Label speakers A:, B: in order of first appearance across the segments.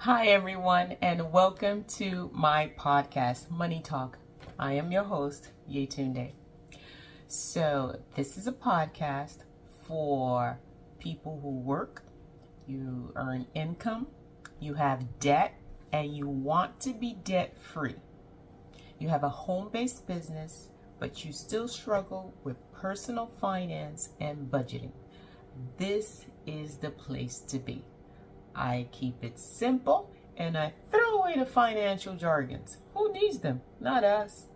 A: Hi, everyone, and welcome to my podcast, Money Talk. I am your host, Yetunde. So, this is a podcast for people who work, you earn income, you have debt, and you want to be debt free. You have a home based business, but you still struggle with personal finance and budgeting. This is the place to be. I keep it simple and I throw away the financial jargons. Who needs them? Not us.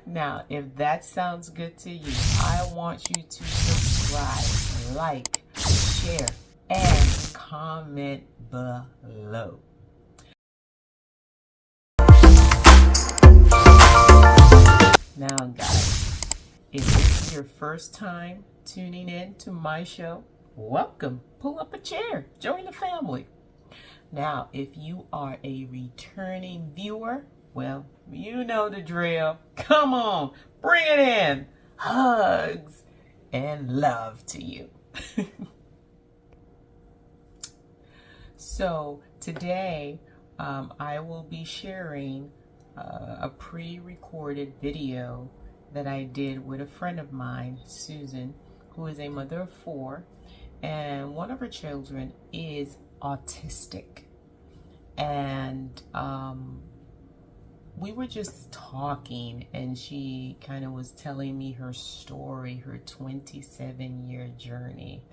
A: Now, if that sounds good to you, I want you to subscribe, like, share, and comment below. Now, guys, if this is your first time tuning in to my show, welcome. Pull up a chair. Join the family. Now, if you are a returning viewer, well, you know the drill. Come on, bring it in. Hugs and love to you. So today, I will be sharing a pre-recorded video that I did with a friend of mine, Susan, who is a mother of 4. And one of her children is autistic. And we were just talking, and she kind of was telling me her story, her 27-year journey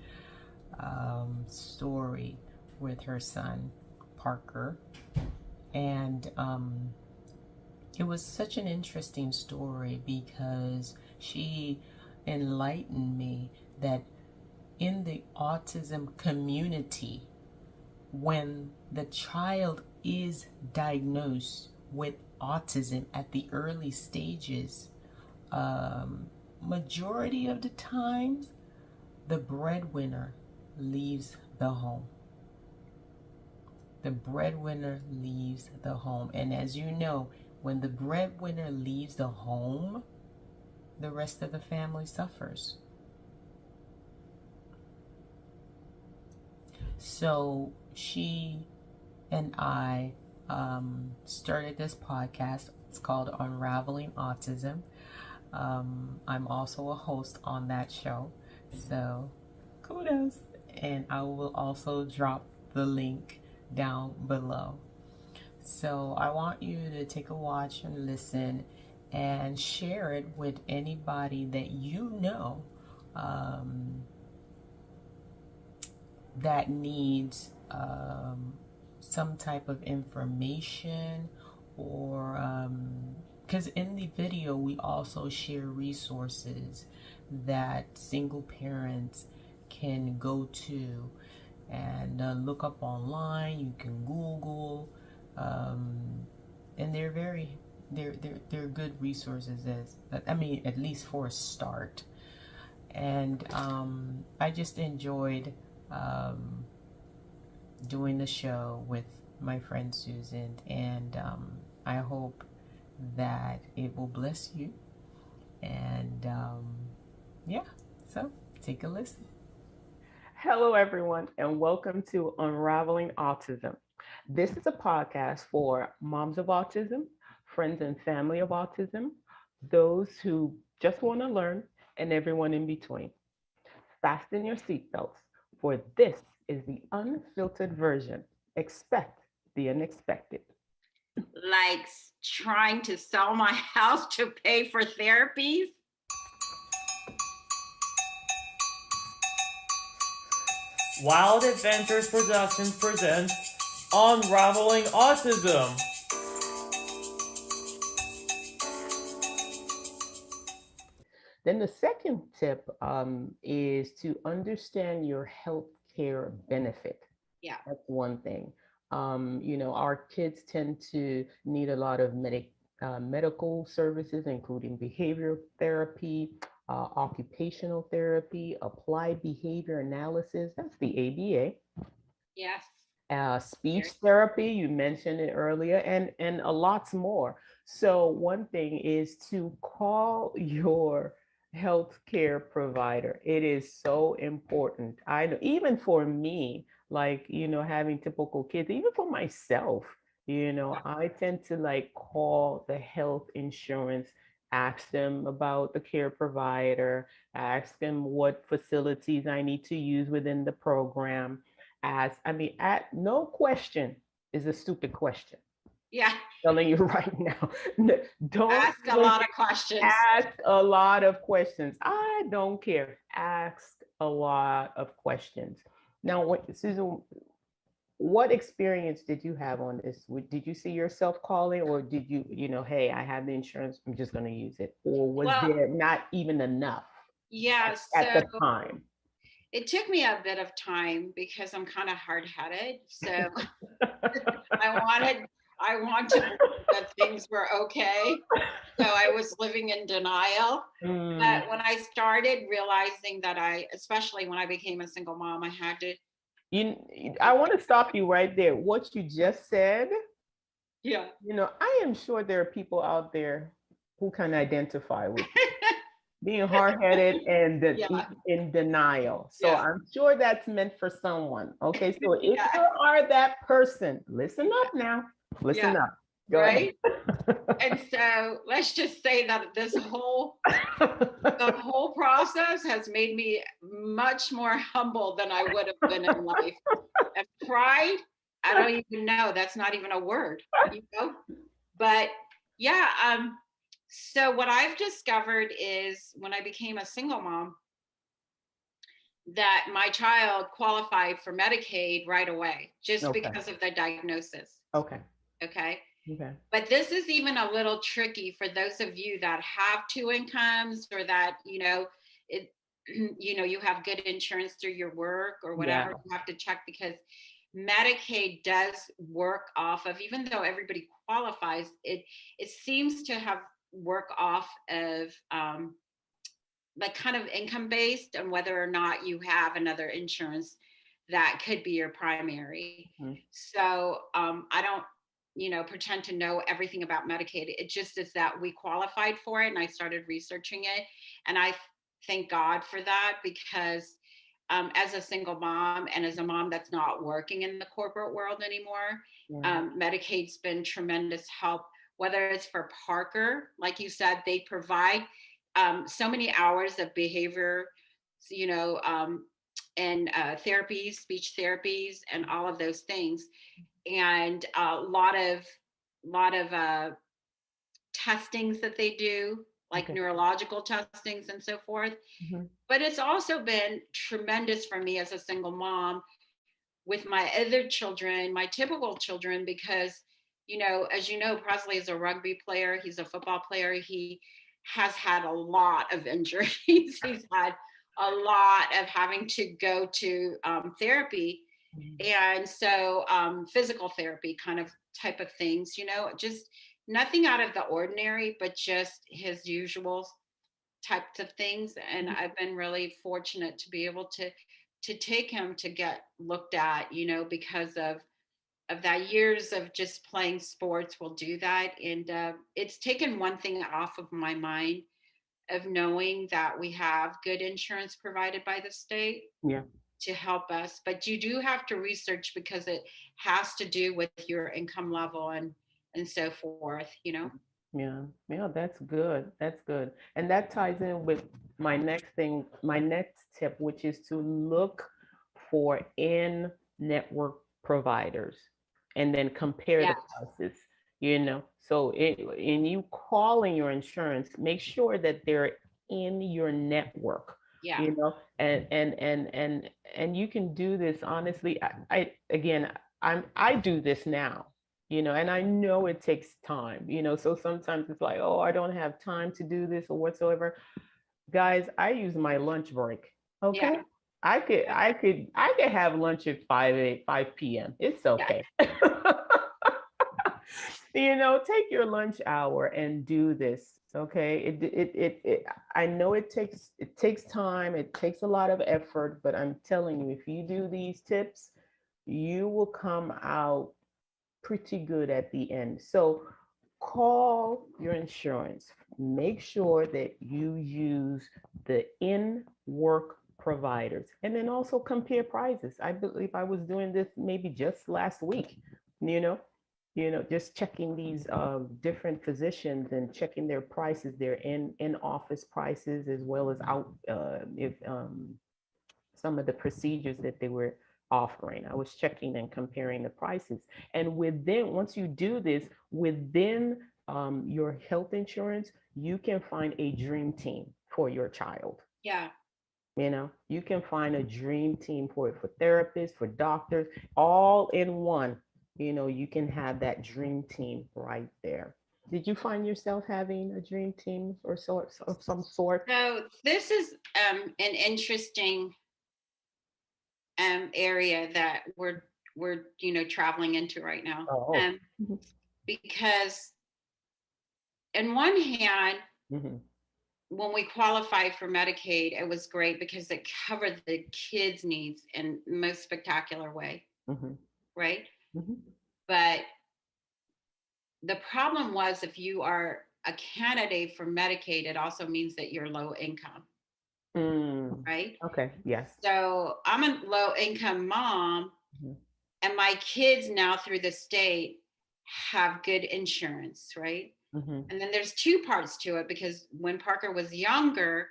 A: story with her son, Parker. And it was such an interesting story because she enlightened me that in the autism community, when the child is diagnosed with autism at the early stages, majority of the times, the breadwinner leaves the home. The breadwinner leaves the home. And as you know, when the breadwinner leaves the home, the rest of the family suffers. So she and I started this podcast. It's called Unraveling Autism. I'm also a host on that show. So kudos. And I will also drop the link down below. So I want you to take a watch and listen and share it with anybody that you know that needs some type of information, or because in the video we also share resources that single parents can go to and look up online. You can Google, and they're good resources, at least for a start. And I just enjoyed doing the show with my friend Susan, and I hope that it will bless you. And so take a listen.
B: Hello, everyone, and welcome to Unraveling Autism. This is a podcast for moms of autism, friends and family of autism, those who just want to learn, and everyone in between. Fasten your seatbelts, for this is the unfiltered version. Expect the unexpected.
C: Like trying to sell my house to pay for therapies.
D: Wild Adventures Productions presents Unraveling Autism.
B: Then the second tip is to understand your healthcare benefit.
C: Yeah.
B: That's one thing. Our kids tend to need a lot of medical services, including behavioral therapy, occupational therapy, applied behavior analysis. That's the ABA.
C: Yes.
B: Speech therapy, you mentioned it earlier, and a lot more. So one thing is to call your healthcare provider. It is so important. I know, even for me, like, having typical kids, even for myself, I tend to like call the health insurance, ask them about the care provider, ask them what facilities I need to use within the program. At no question is a stupid question.
C: Yeah.
B: Telling you right now, don't
C: Ask a
B: even
C: lot of questions.
B: ask a lot of questions. I don't care. Ask a lot of questions. Now, Susan, what experience did you have on this? Did you see yourself calling, or did you, hey, I have the insurance, I'm just going to use it? Or was
C: Well,
B: there not even enough
C: yeah,
B: at
C: so
B: the time?
C: it took me a bit of time because I'm kind of hard-headed. So I wanted I want to believe that things were okay. So I was living in denial.
B: Mm.
C: But when I started realizing that especially when I became a single mom, I had to.
B: I want to stop you right there. What you just said,
C: Yeah.
B: I am sure there are people out there who can identify with being hard-headed and
C: Yeah.
B: in denial. So
C: Yeah.
B: I'm sure that's meant for someone. Okay, so if
C: Yeah.
B: you are that person, listen up now. Listen
C: Yeah.
B: up. Go
C: Right.
B: ahead.
C: And so let's just say that the whole process has made me much more humble than I would have been in life. And pride, I don't even know. That's not even a word, But yeah, so what I've discovered is when I became a single mom, that my child qualified for Medicaid right away just
B: Okay.
C: because of the diagnosis.
B: Okay.
C: Okay.
B: Okay.
C: But this is even a little tricky for those of you that have two incomes, or that, it, you have good insurance through your work or whatever.
B: Yeah.
C: You have to check, because Medicaid does work off of, even though everybody qualifies, it seems to have work off of like kind of income based, and whether or not you have another insurance that could be your primary.
B: Mm-hmm.
C: So I don't, pretend to know everything about Medicaid. It just is that we qualified for it, and I started researching it, and I thank God for that, because as a single mom and as a mom that's not working in the corporate world anymore, Medicaid's been tremendous help. Whether it's for Parker, like you said, they provide so many hours of behavior, and therapies, speech therapies, and all of those things, and a lot of testings that they do, like neurological testings and so forth.
B: Mm-hmm.
C: But it's also been tremendous for me as a single mom with my other children, my typical children, because, as you know, Presley is a rugby player. He's a football player. He has had a lot of injuries. He's had a lot of having to go to therapy. And so physical therapy kind of type of things, just nothing out of the ordinary, but just his usual types of things. And I've been really fortunate to be able to take him to get looked at, because of that years of just playing sports will do that. And it's taken one thing off of my mind, of knowing that we have good insurance provided by the state to help us. But you do have to research, because it has to do with your income level and so forth.
B: Yeah, that's good. That's good. And that ties in with my next thing, my next tip, which is to look for in-network providers and then compare the prices, So in you calling your insurance, make sure that they're in your network, and you can do this honestly. I do this now, and I know it takes time, so sometimes it's like, oh, I don't have time to do this or whatsoever. Guys, I use my lunch break. Okay.
C: Yeah.
B: I could have lunch at 5 p.m. It's okay. Take your lunch hour and do this. Okay. I know it takes time, it takes a lot of effort, but I'm telling you, if you do these tips, you will come out pretty good at the end. So call your insurance. Make sure that you use the in-work providers, and then also compare prices. I believe I was doing this maybe just last week, you know, just checking these different physicians and checking their prices, their in office prices, as well as out if some of the procedures that they were offering. I was checking and comparing the prices. And within, once you do this, within your health insurance, you can find a dream team for your child.
C: Yeah.
B: You can find a dream team for therapists, for doctors, all in one. You can have that dream team right there. Did you find yourself having a dream team or of some sort?
C: So this is an interesting area that we're traveling into right now.
B: Oh.
C: Because on one hand,
B: Mm-hmm.
C: when we qualified for Medicaid, it was great because it covered the kids' needs in the most spectacular way,
B: Mm-hmm.
C: right?
B: Mm-hmm.
C: But the problem was, if you are a candidate for Medicaid, it also means that you're low income, right?
B: Okay. Yes.
C: So I'm a low income mom,
B: Mhm.
C: and my kids now through the state have good insurance, right?
B: Mm-hmm.
C: And then there's two parts to it, because when Parker was younger,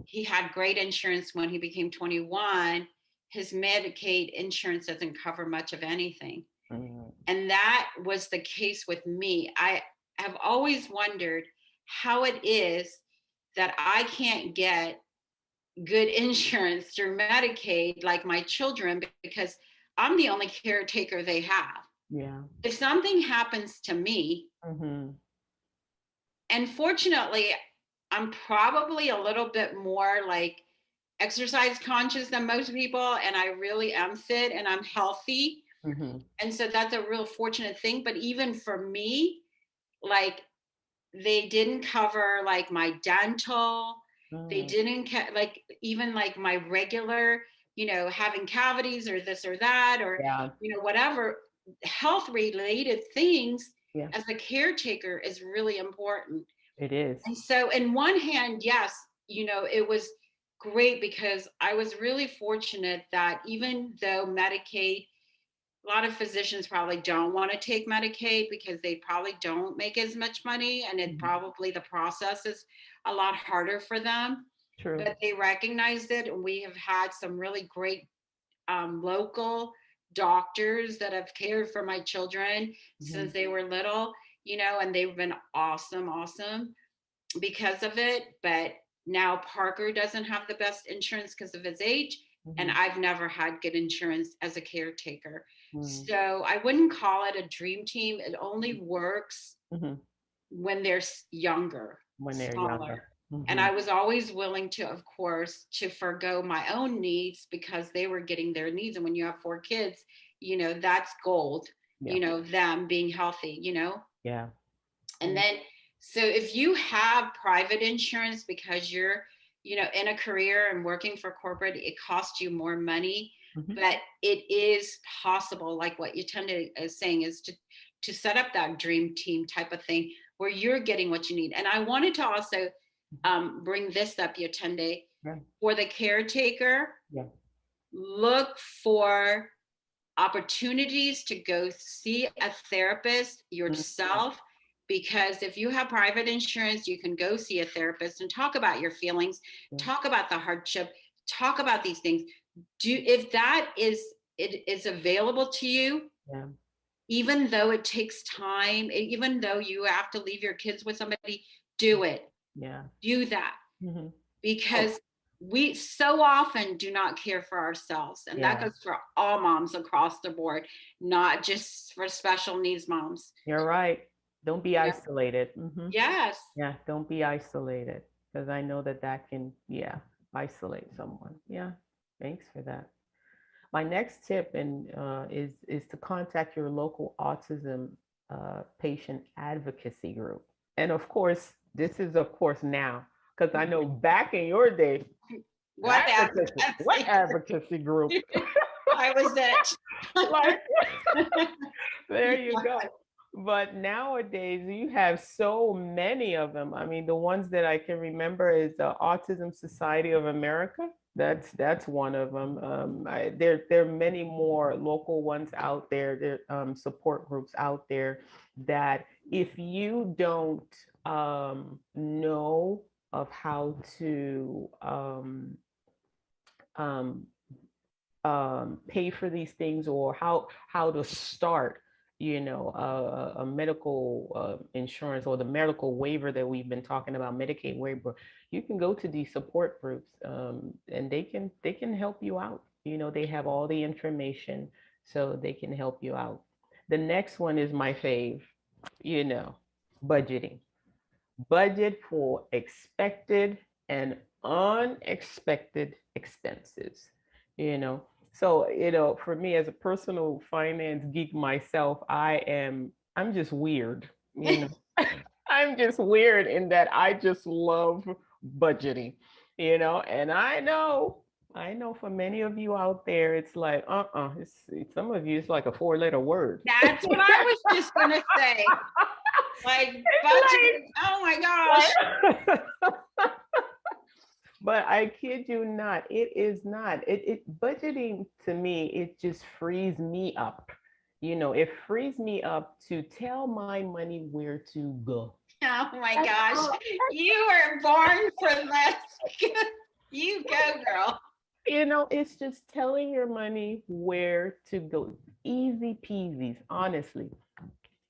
C: he had great insurance. When he became 21, his Medicaid insurance doesn't cover much of anything.
B: Mm-hmm.
C: And that was the case with me. I have always wondered how it is that I can't get good insurance through Medicaid like my children, because I'm the only caretaker they have.
B: Yeah.
C: If something happens to me,
B: Mm-hmm.
C: and fortunately, I'm probably a little bit more like exercise conscious than most people, and I really am fit and I'm healthy.
B: Mm-hmm.
C: And so that's a real fortunate thing. But even for me, like, they didn't cover like my dental, they didn't like even like my regular, having cavities or this or that, or
B: Yeah.
C: whatever health related things.
B: Yeah.
C: As a caretaker is really important.
B: It is.
C: And so in one hand, yes, it was great because I was really fortunate that even though Medicaid, a lot of physicians probably don't want to take Medicaid because they probably don't make as much money, and it
B: Mhm.
C: probably the process is a lot harder for them.
B: True.
C: But they recognized it, and we have had some really great local doctors that have cared for my children since they were little, and they've been awesome because of it. But now Parker doesn't have the best insurance because of his age, and
B: Mhm.
C: I've never had good insurance as a caretaker.
B: Mhm.
C: So I wouldn't call it a dream team. It only works
B: Mhm.
C: when they're younger,
B: When they're
C: smaller.
B: younger.
C: And
B: Mhm.
C: I was always willing to, of course, to forgo my own needs because they were getting their needs. And when you have 4 kids, that's gold,
B: Yeah.
C: them being healthy,
B: Yeah.
C: And then, so if you have private insurance because you're, in a career and working for corporate, it costs you more money,
B: Mhm.
C: but it is possible, like what you tend to is saying, is to set up that dream team type of thing where you're getting what you need. And I wanted to also bring this up, Yotende,
B: Yeah.
C: for the caretaker.
B: Yeah.
C: Look for opportunities to go see a therapist yourself, because if you have private insurance, you can go see a therapist and talk about your feelings, talk about the hardship, talk about these things. If that is available to you,
B: Yeah.
C: even though it takes time, even though you have to leave your kids with somebody, do it.
B: Yeah.
C: Do that,
B: Mhm.
C: because we so often do not care for ourselves, and that
B: Yeah.
C: goes for all moms across the board, not just for special needs moms.
B: You're right. Don't be
C: Yeah.
B: isolated. Mhm.
C: Yes.
B: Yeah. Don't be isolated, because I know that can, yeah, isolate someone. Yeah. Thanks for that. My next tip is to contact your local autism patient advocacy group. And of course, this is of course now, because I know back in your day,
C: What
B: what
C: advocacy?
B: advocacy group?
C: I was it.
B: Like, there you go. But nowadays, you have so many of them. I mean, the ones that I can remember is the Autism Society of America. That's one of them. There are many more local ones out there. There support groups out there that if you don't know of how to um, pay for these things, or how to start, a medical insurance, or the medical waiver that we've been talking about, Medicaid waiver, you can go to these support groups, and they can help you out. They have all the information, so they can help you out. The next one is my fave, you know budgeting. Budget for expected and unexpected expenses. You know, so for me, as a personal finance geek myself, I'm just weird. You know, I'm just weird in that I just love budgeting. And I know for many of you out there, it's like, some of you, it's like a four-letter word.
C: That's what I was just gonna say. Like budget. Oh my gosh.
B: But I kid you not, it is not. Budgeting to me, it just frees me up. It frees me up to tell my money where to go.
C: Oh my gosh. You were born for this. You go, girl.
B: It's just telling your money where to go. Easy peasies, honestly.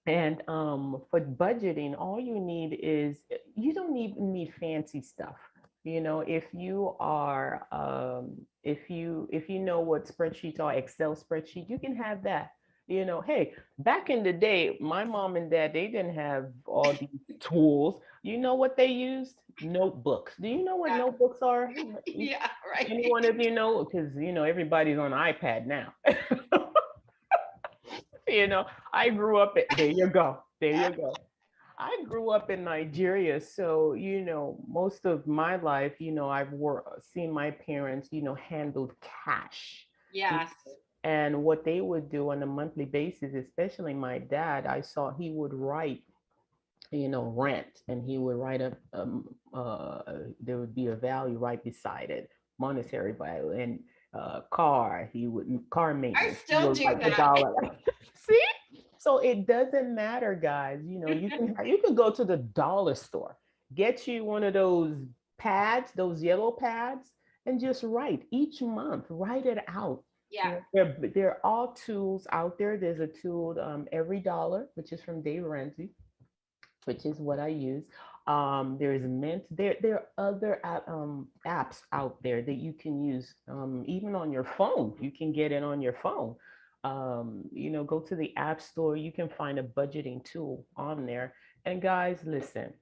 B: And for budgeting, all you need is, you don't even need fancy stuff. If you are if you know what spreadsheets are, Excel spreadsheet, you can have that. Hey, back in the day, my mom and dad, they didn't have all these tools. You know what they used? Notebooks. Do you know what notebooks are?
C: Yeah, right.
B: Any one of you know? Because everybody's on iPad now. I grew up there you go. There you go. I grew up in Nigeria, so most of my life, I've seen my parents, handled cash.
C: Yes.
B: And what they would do on a monthly basis, especially my dad, I saw he would write, rent, and he would write there would be a value right beside it, monetary value, and car maintenance.
C: I still do
B: the
C: that.
B: dollar. See? So it doesn't matter, guys. You can go to the dollar store, get you one of those pads, those yellow pads, and just write each month. Write it out.
C: Yeah.
B: There are all tools out there. There's a tool, Every Dollar, which is from Dave Ramsey, which is what I use. There's Mint. There are other apps out there that you can use, even on your phone. You can get it on your phone. Go to the App Store. You can find a budgeting tool on there. And guys, listen.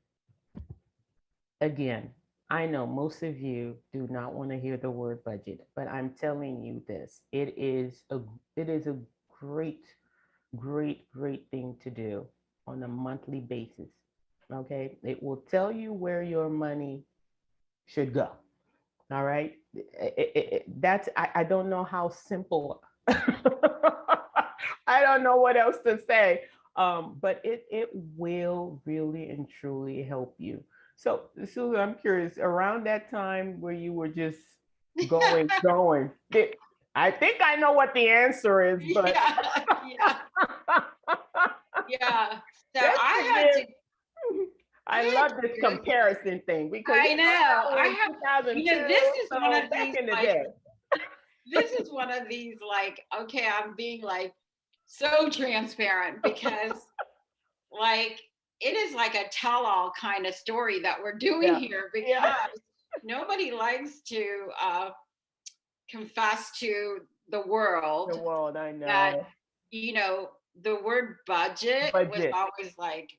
B: Again, I know most of you do not want to hear the word budget, but I'm telling you this. It is a great, great, great thing to do on a monthly basis. Okay, it will tell you where your money should go. All right, I don't know how simple. I don't know what else to say, but it will really and truly help you. So, Susan, I'm curious. Around that time where you were just going, I think I know what the answer is, but
C: yeah. So I had to.
B: I love this comparison thing, because
C: I know. I have. This is one of
B: back
C: these
B: in the day.
C: This is one of these, like, okay, I'm being like so transparent, because like it is like a tell-all kind of story that we're doing here, because nobody likes to confess to the world.
B: The world, I know.
C: That, the word budget was always like,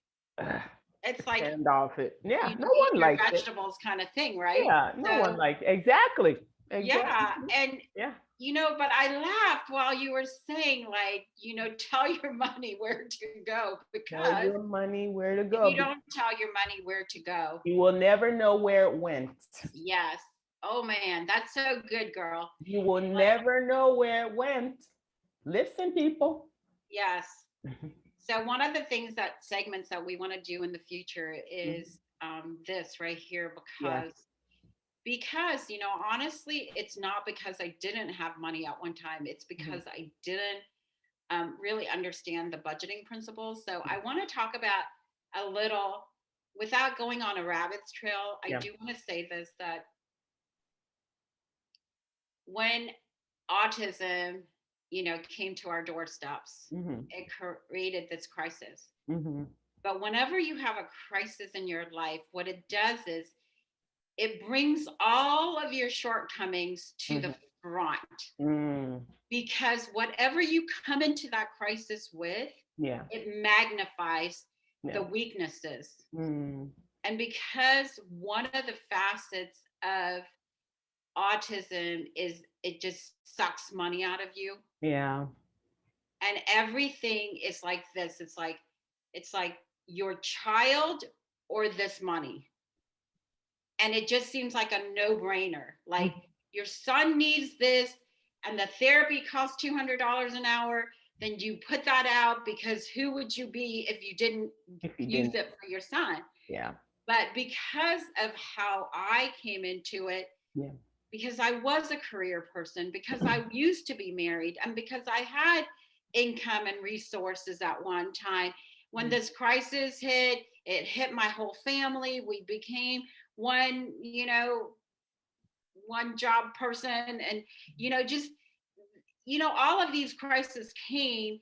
C: it's like
B: hand off it. Yeah, no one
C: likes
B: likes
C: vegetables kind of thing, right?
B: Yeah, no one likes exactly.
C: Yeah, and but I laughed while you were saying, like, tell your money where to go, because
B: tell your money where to go.
C: If you don't tell your money where to go,
B: you will never know where it went.
C: Yes. Oh man, that's so good, girl.
B: You will never know where it went. Listen, people.
C: Yes. So one of the segments that we want to do in the future is this right here, because because, honestly, it's not because I didn't have money at one time. It's because I didn't really understand the budgeting principles. So I want to talk about a little, without going on a rabbit's trail. I do want to say this, that when autism, came to our doorsteps, it created this crisis. But whenever you have a crisis in your life, what it does is it brings all of your shortcomings to the front. Because whatever you come into that crisis with, it magnifies the weaknesses. And because one of the facets of autism is it just sucks money out of you.
B: Yeah.
C: And everything is like this. It's like your child or this money. And it just seems like a no-brainer. Like your son needs this and the therapy costs $200 an hour, then you put that out, because who would you be if you didn't use it for your son?
B: Yeah.
C: But because of how I came into it, because I was a career person, because I used to be married, and because I had income and resources at one time, when this crisis hit, it hit my whole family. We became one job person, and all of these crises came.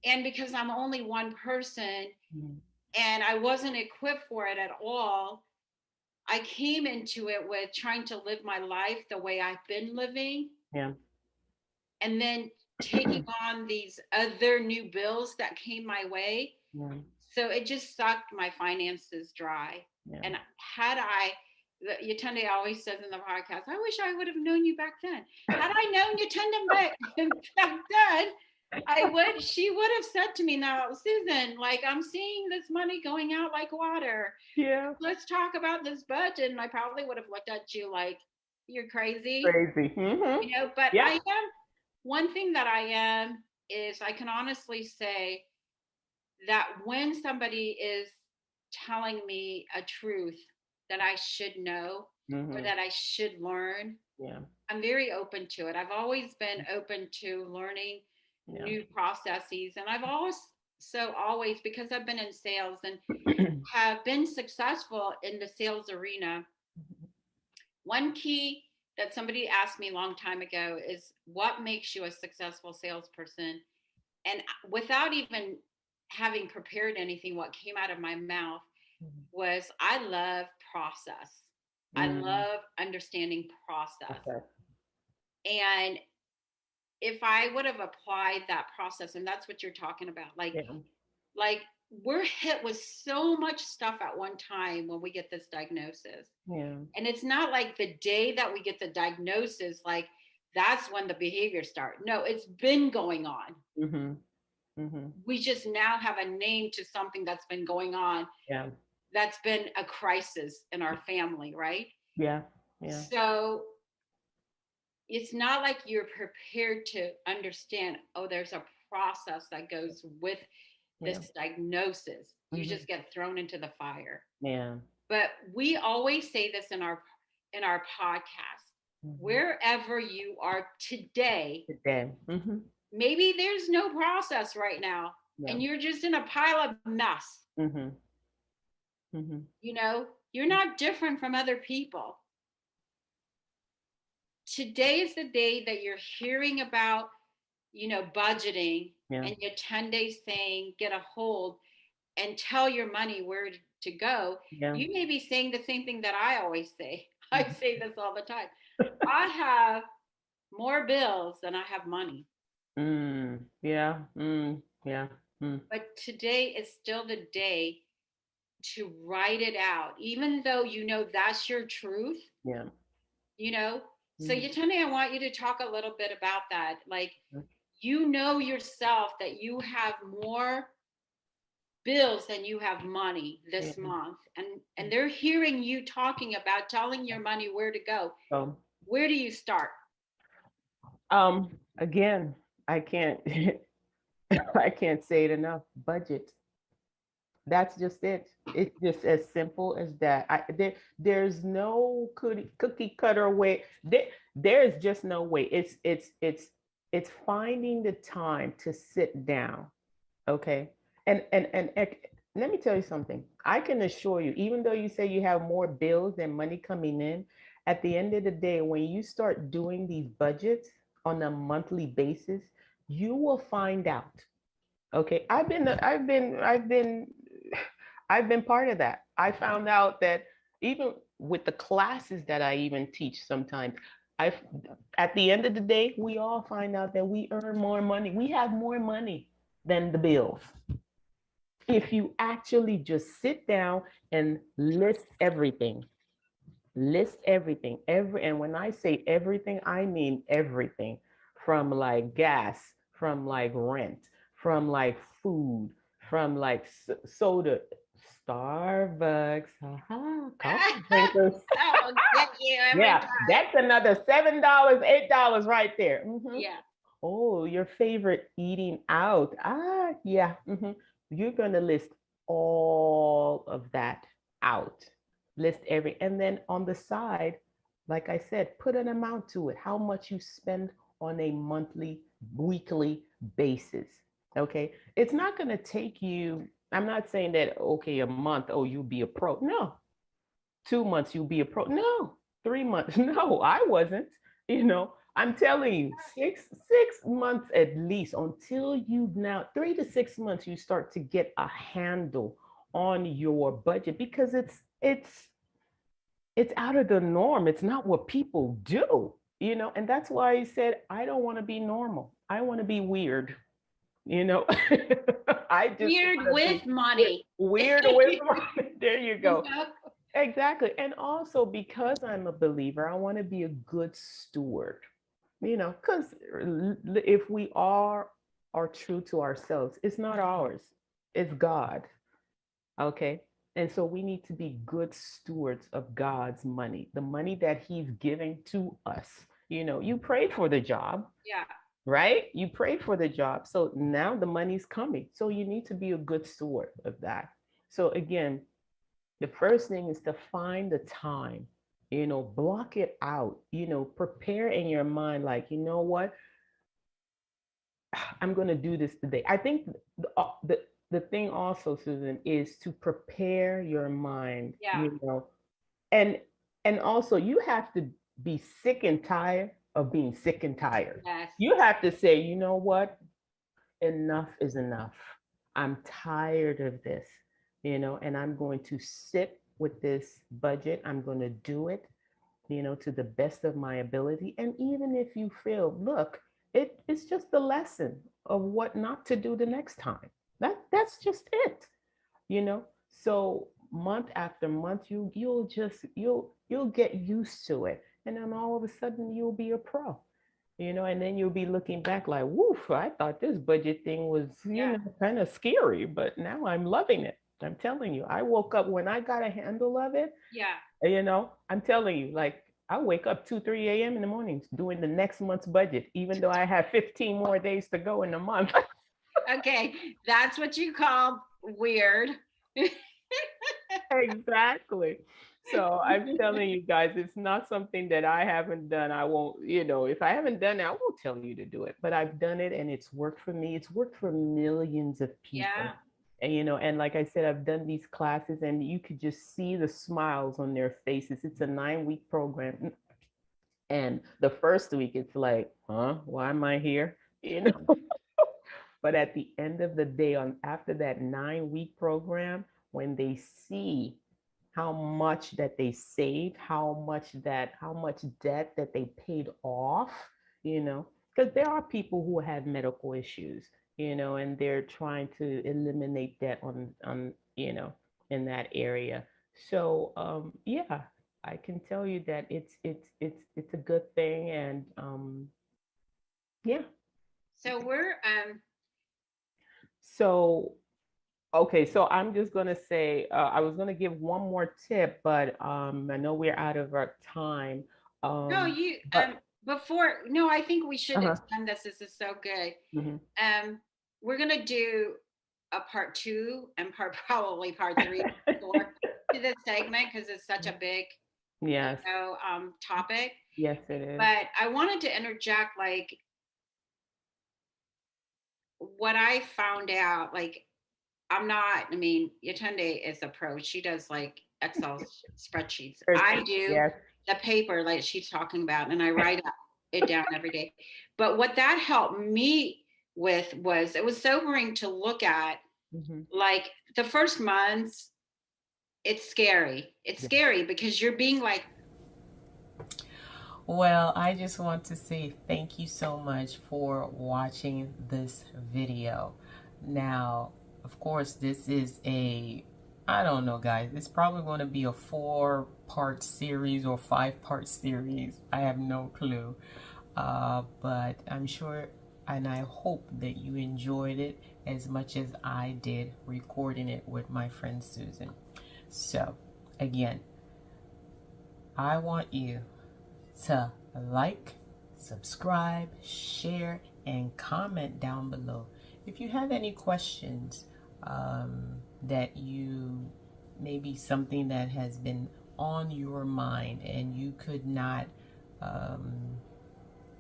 C: And because I'm only one person and I wasn't equipped for it at all, I came into it with trying to live my life the way I've been living. And then taking on these other new bills that came my way. So it just sucked my finances dry. And had Yetunde always says in the podcast, I wish I would have known you back then. Had I known Yetunde back then, she would have said to me, now, Susan, like, I'm seeing this money going out like water.
B: Yeah.
C: Let's talk about this budget. And I probably would have looked at you like, you're crazy. But I am, one thing that I am is I can honestly say that when somebody is telling me a truth that I should know or that I should learn, I'm very open to it. I've always been open to learning new processes. And I've always, because I've been in sales and have been successful in the sales arena, one key that somebody asked me a long time ago is, what makes you a successful salesperson? And without even having prepared anything, what came out of my mouth was, I love process. I love understanding process. And if I would have applied that process, and that's what you're talking about, like we're hit with so much stuff at one time when we get this diagnosis. And it's not like the day that we get the diagnosis, like that's when the behavior starts. No, it's been going on. We just now have a name to something that's been going on. That's been a crisis in our family, right? So it's not like you're prepared to understand, oh, there's a process that goes with this diagnosis. You just get thrown into the fire. But we always say this in our podcast. Wherever you are today, maybe there's no process right now, and you're just in a pile of mess. You're not different from other people. Today is the day that you're hearing about, budgeting, and your 10 days saying, get a hold and tell your money where to go. You may be saying the same thing that I always say. I say this all the time. I have more bills than I have money. But today is still the day to write it out, even though that's your truth. So Yetunde, I want you to talk a little bit about that. Like, yourself that you have more bills than you have money this month, and they're hearing you talking about telling your money where to go. Where do you start?
B: Again, I can't I can't say it enough. Budget. That's just it. It's just as simple as that. There's no cookie cutter way. There's just no way. It's finding the time to sit down. Okay. And let me tell you something. I can assure you, even though you say you have more bills than money coming in, at the end of the day, when you start doing these budgets on a monthly basis, you will find out. Okay. I've been part of that. I found out that even with the classes that I even teach sometimes, I at the end of the day, we all find out that we earn more money. We have more money than the bills. If you actually just sit down and list everything, and when I say everything, I mean everything, from like gas, from like rent, from like food, from like soda, Starbucks, coffee drinkers.
C: I will get you every
B: Yeah,
C: time.
B: that's another $7, $8 right there.
C: Yeah.
B: Oh, your favorite eating out. Yeah. You're going to list all of that out. List and then on the side, like I said, put an amount to it, how much you spend on a monthly, weekly basis. Okay. It's not going to take you, I'm not saying that, okay, a month, oh, you'll be a pro. No. 2 months, you'll be a pro. No. 3 months. No, I wasn't. I'm telling you, 6 months at least, until you now 3 to 6 months you start to get a handle on your budget, because it's out of the norm. It's not what people do, and that's why I said I don't want to be normal. I want to be weird. you know I just
C: Weird
B: want to
C: with
B: be
C: money.
B: weird with money. There you
C: You
B: go.
C: know?
B: Exactly. And also, because I'm a believer, I want to be a good steward, because if we are true to ourselves, it's not ours, it's God. Okay. And so we need to be good stewards of God's money, the money that He's giving to us. You prayed for the job,
C: Yeah.
B: right? You prayed for the job. So now the money's coming. So you need to be a good steward of that. So again, the first thing is to find the time, block it out, prepare in your mind, like, you know what, I'm going to do this today. I think the thing also, Susan, is to prepare your mind,
C: Yeah.
B: and also you have to be sick and tired of being sick and tired.
C: Yes.
B: You have to say, you know what, enough is enough. I'm tired of this, and I'm going to sit with this budget. I'm going to do it, to the best of my ability. And even if you feel, look, it's just a lesson of what not to do the next time. That's just it, you know. So month after month, you'll get used to it, and then all of a sudden you'll be a pro, and then you'll be looking back like, woof, I thought this budget thing was, kind of scary, but now I'm loving it. I'm telling you, I woke up when I got a handle of it.
C: Yeah.
B: I'm telling you, like, I wake up 2, 3 a.m. in the mornings doing the next month's budget, even though I have 15 more days to go in the month.
C: Okay. That's what you call weird.
B: Exactly. So I'm telling you guys, it's not something that I haven't done. I won't, if I haven't done it, I won't tell you to do it. But I've done it and it's worked for me. It's worked for millions of people.
C: Yeah.
B: And and like I said, I've done these classes and you could just see the smiles on their faces. It's a 9-week program. And the first week, it's like, huh, why am I here? But at the end of the day, after that 9-week program, when they see how much that they saved, how much debt that they paid off, because there are people who have medical issues, and they're trying to eliminate that on in that area. So yeah, I can tell you that it's a good thing, and yeah.
C: So we're
B: So okay, so I'm just gonna say I was gonna give one more tip, but I know we're out of our time.
C: no, you
B: But
C: before no, I think we should
B: uh-huh.
C: extend this. This is so good.
B: Mhm.
C: We're gonna do a part 2 and probably part 3 4 to this segment because it's such a big,
B: Yes.
C: topic.
B: Yes, it is.
C: But I wanted to interject, like, what I found out, like, Yatunde is a pro. She does like Excel spreadsheets. I do
B: Yes.
C: the paper like she's talking about, and I write it down every day. But what that helped me with was it was sobering to look at, like the first months, it's scary. It's scary because you're being like,
A: Well, I just want to say thank you so much for watching this video. Now, of course, this is I don't know, guys. It's probably going to be a 4-part series or 5-part series. I have no clue. But I'm sure and I hope that you enjoyed it as much as I did recording it with my friend Susan. So, again, I want you to like, subscribe, share, and comment down below. If you have any questions that you, maybe something that has been on your mind and you could not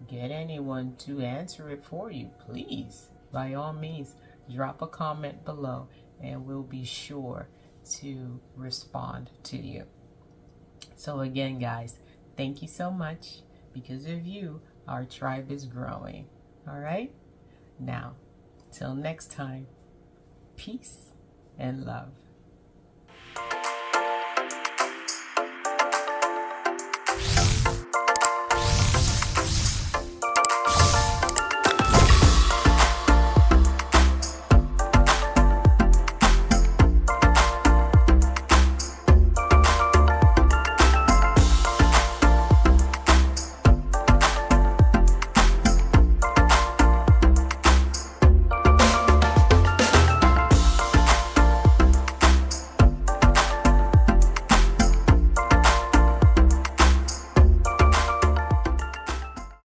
A: get anyone to answer it for you, please, by all means, drop a comment below and we'll be sure to respond to you. So again, guys, thank you so much. Because of you, our tribe is growing. All right? Now, till next time, peace and love.